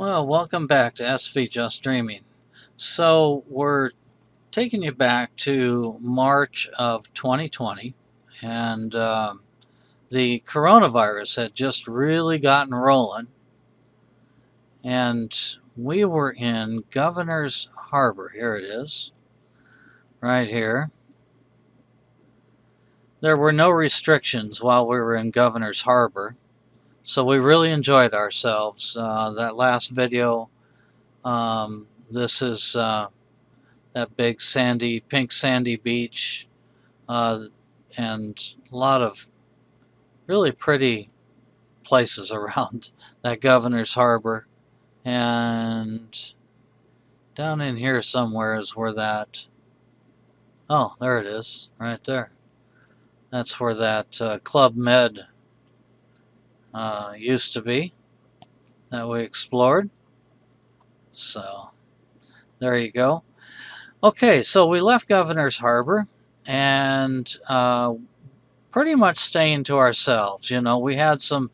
Well, welcome back to SV Jus Dreaming. So, we're taking you back to March of 2020, and the coronavirus had just really gotten rolling, and we were in Governor's Harbor. Here it is, right here. There were no restrictions while we were in Governor's Harbor, so we really enjoyed ourselves. That last video, this is. That big pink sandy beach, and a lot of really pretty places around that Governor's Harbor. And down in here somewhere is where that, oh, there it is, right there. That's where that Club Med used to be that we explored. So, there you go. Okay, so we left Governor's Harbor and pretty much staying to ourselves. You know, we had some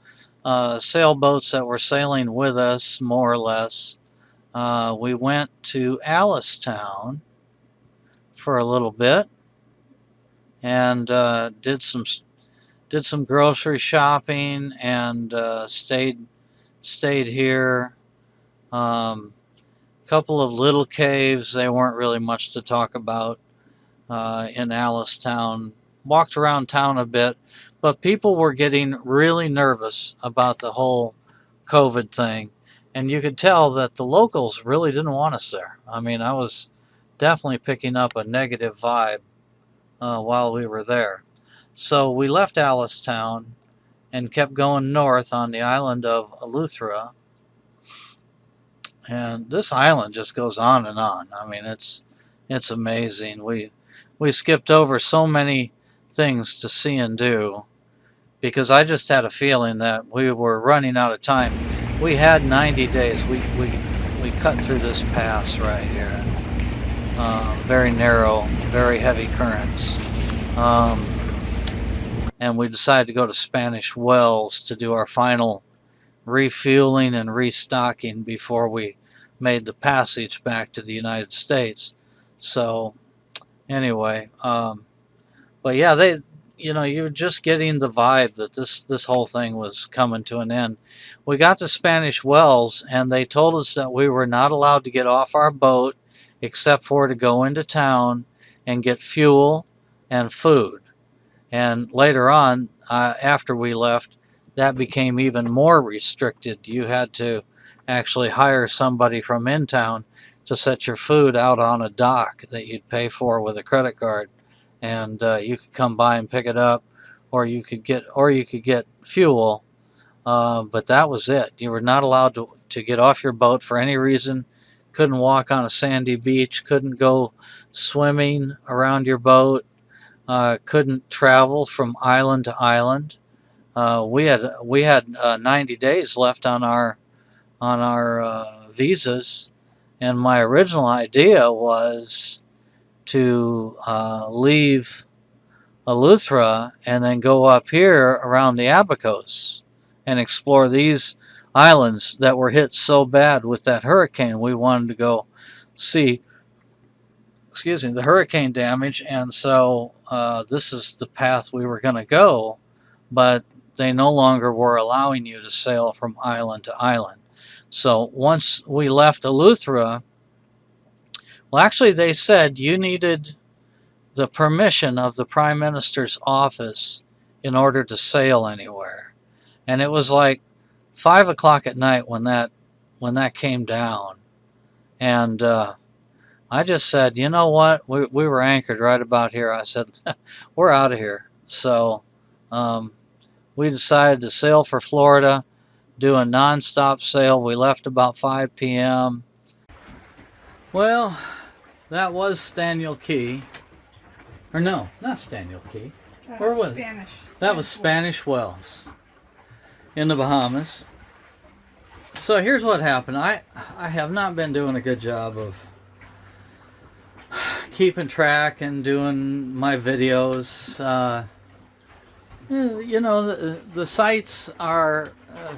sailboats that were sailing with us, more or less. We went to Allistown for a little bit and did some grocery shopping and stayed here. Couple of little caves. They weren't really much to talk about in Allistown. Walked around town a bit, but people were getting really nervous about the whole COVID thing, and you could tell that the locals really didn't want us there. I mean, I was definitely picking up a negative vibe while we were there. So we left Allistown and kept going north on the island of Eleuthera. And this island just goes on and on. I mean, it's amazing. We skipped over so many things to see and do because I just had a feeling that we were running out of time. We had 90 days. We cut through this pass right here. Very narrow, very heavy currents. And we decided to go to Spanish Wells to do our final refueling and restocking before we made the passage back to the United States. So anyway, but yeah, you're just getting the vibe that this whole thing was coming to an end. We got to Spanish Wells and they told us that we were not allowed to get off our boat except for to go into town and get fuel and food. And later on, after we left, that became even more restricted. You had to actually hire somebody from in town to set your food out on a dock that you'd pay for with a credit card, and you could come by and pick it up, or you could get fuel. But that was it. You were not allowed to get off your boat for any reason. Couldn't walk on a sandy beach. Couldn't go swimming around your boat. Couldn't travel from island to island. We had 90 days left on our visas, and my original idea was to leave Eleuthera and then go up here around the Abacos and explore these islands that were hit so bad with that hurricane. We wanted to go see, the hurricane damage, and so this is the path we were going to go, but they no longer were allowing you to sail from island to island. So once we left Eleuthera, well, actually they said you needed the permission of the Prime Minister's office in order to sail anywhere. And it was like 5 o'clock at night when that came down. And I just said, you know what? We were anchored right about here. I said, we're out of here. So we decided to sail for Florida, do a non-stop sail. We left about 5 p.m. Well, that was Staniel Key. Or no, not Staniel Key. Where was it? That was Spanish Wells in the Bahamas. So here's what happened. I have not been doing a good job of keeping track and doing my videos. You know, the sites are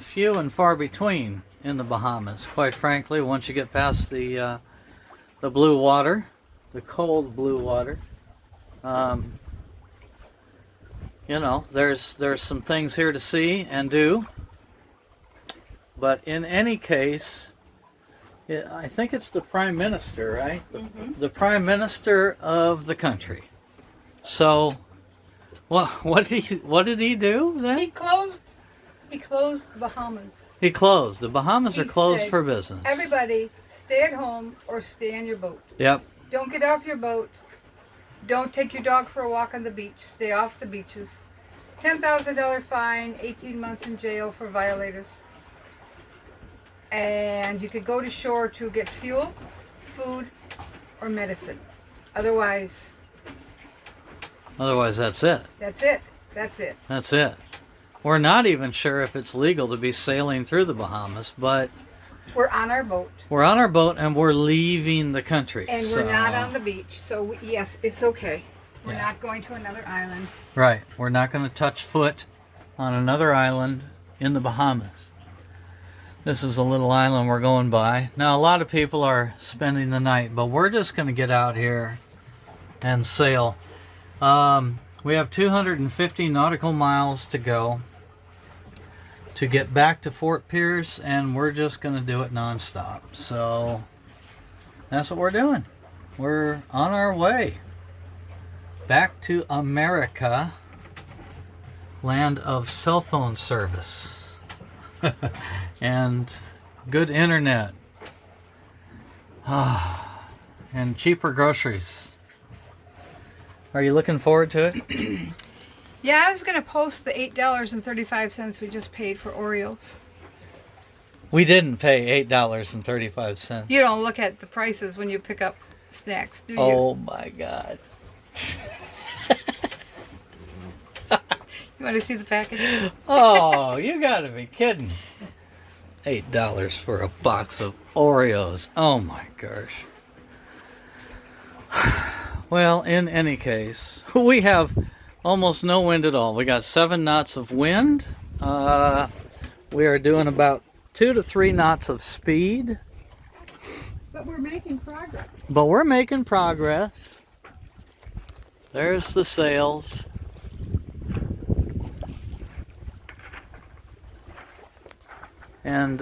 few and far between in the Bahamas. Quite frankly, once you get past the blue water, the cold blue water, you know, there's some things here to see and do. But in any case, I think it's the Prime Minister, right? The Prime Minister of the country. So, well, what did he do then? He closed the Bahamas. He closed. The Bahamas He are closed said, for business. Everybody, stay at home or stay on your boat. Yep. Don't get off your boat. Don't take your dog for a walk on the beach. Stay off the beaches. $10,000 fine, 18 months in jail for violators. And you could go to shore to get fuel, food, or medicine. Otherwise, that's it. that's it. That's it. That's it. We're not even sure if it's legal to be sailing through the Bahamas, but We're on our boat. we're on our boat and we're leaving the country. And we're not on the beach. So, yes, it's okay. We're Yeah. not going to another island. Right. We're not going to touch foot on another island in the Bahamas. This is a little island we're going by. Now, a lot of people are spending the night, but we're just going to get out here and sail. We have 250 nautical miles to go to get back to Fort Pierce, and we're just going to do it nonstop. So that's what we're doing. We're on our way back to America, land of cell phone service and good internet and cheaper groceries. Are you looking forward to it? Yeah, I was going to post the $8.35 we just paid for Oreos. We didn't pay $8.35. You don't look at the prices when you pick up snacks, do you? Oh my God. You want to see the package? Oh, you gotta be kidding. $8 for a box of Oreos. Oh my gosh. Well, in any case, we have almost no wind at all. We got 7 knots of wind. We are doing about 2 to 3 knots of speed. But we're making progress. There's the sails. And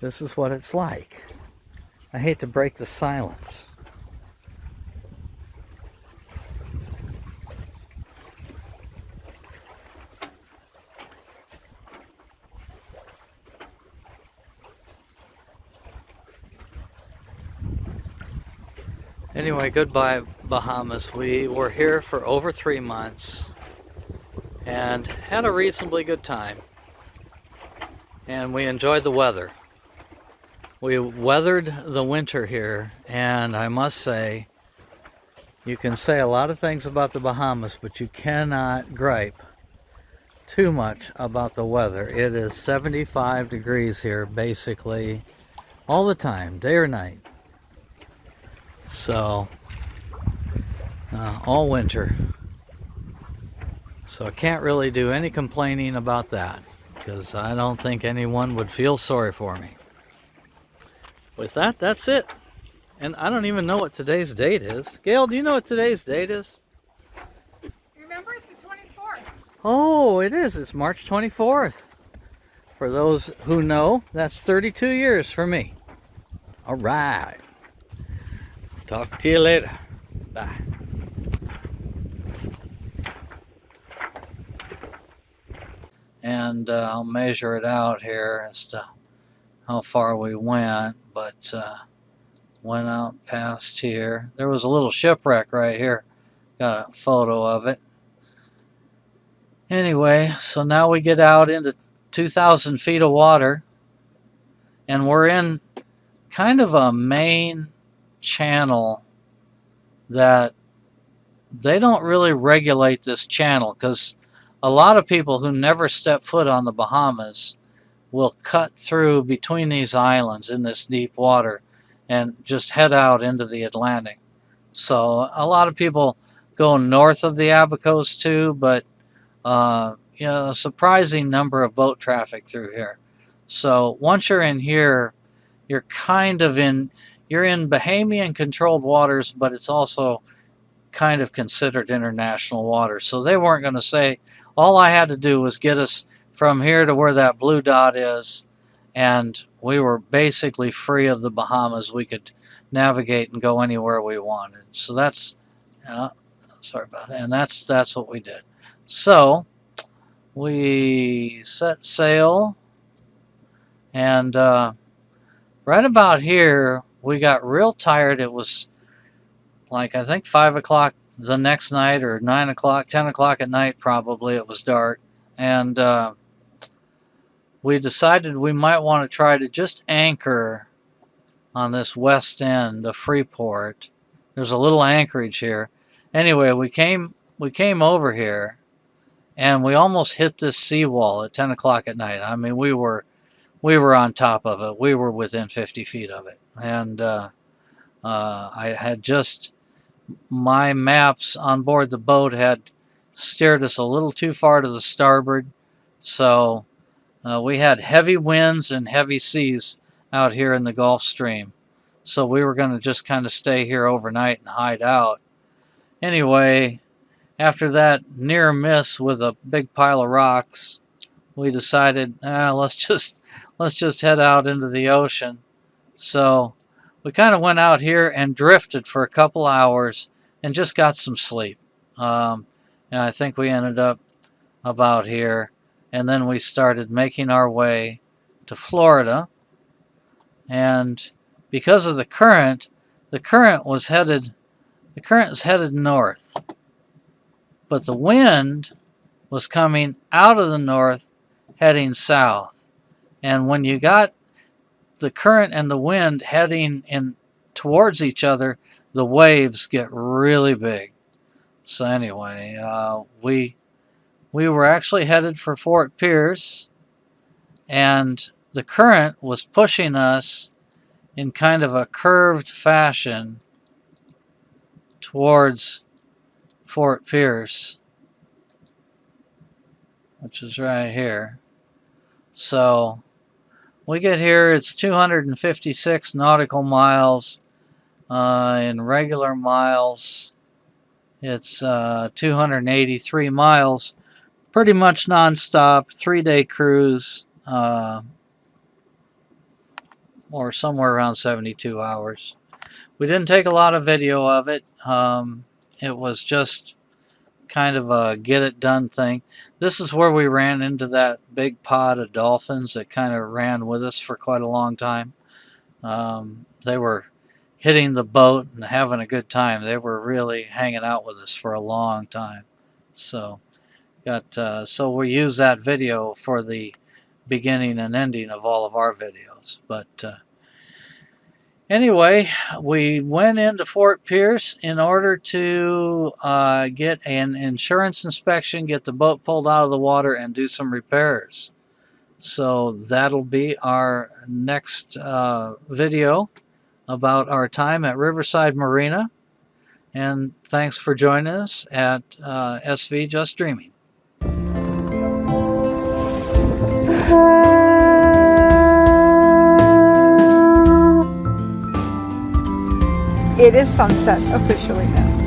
this is what it's like. I hate to break the silence. Anyway, goodbye Bahamas. We were here for over 3 months and had a reasonably good time. And we enjoyed the weather. We weathered the winter here, and I must say, you can say a lot of things about the Bahamas, but you cannot gripe too much about the weather. It is 75 degrees here basically all the time, day or night. So, all winter. So I can't really do any complaining about that, because I don't think anyone would feel sorry for me. With that, that's it. And I don't even know what today's date is. Gail, do you know what today's date is? Remember, it's the 24th. Oh, it is. It's March 24th. For those who know, that's 32 years for me. All right. Talk to you later. Bye. And I'll measure it out here as to how far we went, but went out past here. There was a little shipwreck right here. Got a photo of it. Anyway, so now we get out into 2,000 feet of water, and we're in kind of a main channel that they don't really regulate this channel, because a lot of people who never step foot on the Bahamas will cut through between these islands in this deep water and just head out into the Atlantic. So a lot of people go north of the Abacos too, but a surprising number of boat traffic through here. So once you're in here, you're kind of you're in Bahamian controlled waters, but it's also kind of considered international waters. So they weren't going to say, all I had to do was get us from here to where that blue dot is, and we were basically free of the Bahamas. We could navigate and go anywhere we wanted. So that's, sorry about that, and that's what we did. So we set sail, and right about here, we got real tired. It was like, I think 5 o'clock the next night, or 9 o'clock, 10 o'clock at night probably. It was dark. And we decided we might want to try to just anchor on this west end of Freeport. There's a little anchorage here. Anyway, we came over here, and we almost hit this seawall at 10 o'clock at night. I mean, we were on top of it. We were within 50 feet of it. And I had just, my maps on board the boat had steered us a little too far to the starboard. So we had heavy winds and heavy seas out here in the Gulf Stream. So we were going to just kind of stay here overnight and hide out. Anyway, after that near miss with a big pile of rocks, we decided, let's just head out into the ocean. So we kind of went out here and drifted for a couple hours and just got some sleep. And I think we ended up about here. And then we started making our way to Florida. And because of the current is headed north. But the wind was coming out of the north, heading south. And when you got the current and the wind heading in towards each other, the waves get really big. So anyway, we were actually headed for Fort Pierce, and the current was pushing us in kind of a curved fashion towards Fort Pierce, which is right here. So we get here, it's 256 nautical miles. In regular miles, it's 283 miles. Pretty much non-stop, 3-day cruise, or somewhere around 72 hours. We didn't take a lot of video of it. It was just kind of a get-it-done thing. This is where we ran into that big pod of dolphins that kind of ran with us for quite a long time. They were hitting the boat and having a good time. They were really hanging out with us for a long time. So so we use that video for the beginning and ending of all of our videos. But anyway, we went into Fort Pierce in order to get an insurance inspection, get the boat pulled out of the water, and do some repairs. So that'll be our next video about our time at Riverside Marina. And thanks for joining us at SV Jus Dreaming. It is sunset officially now.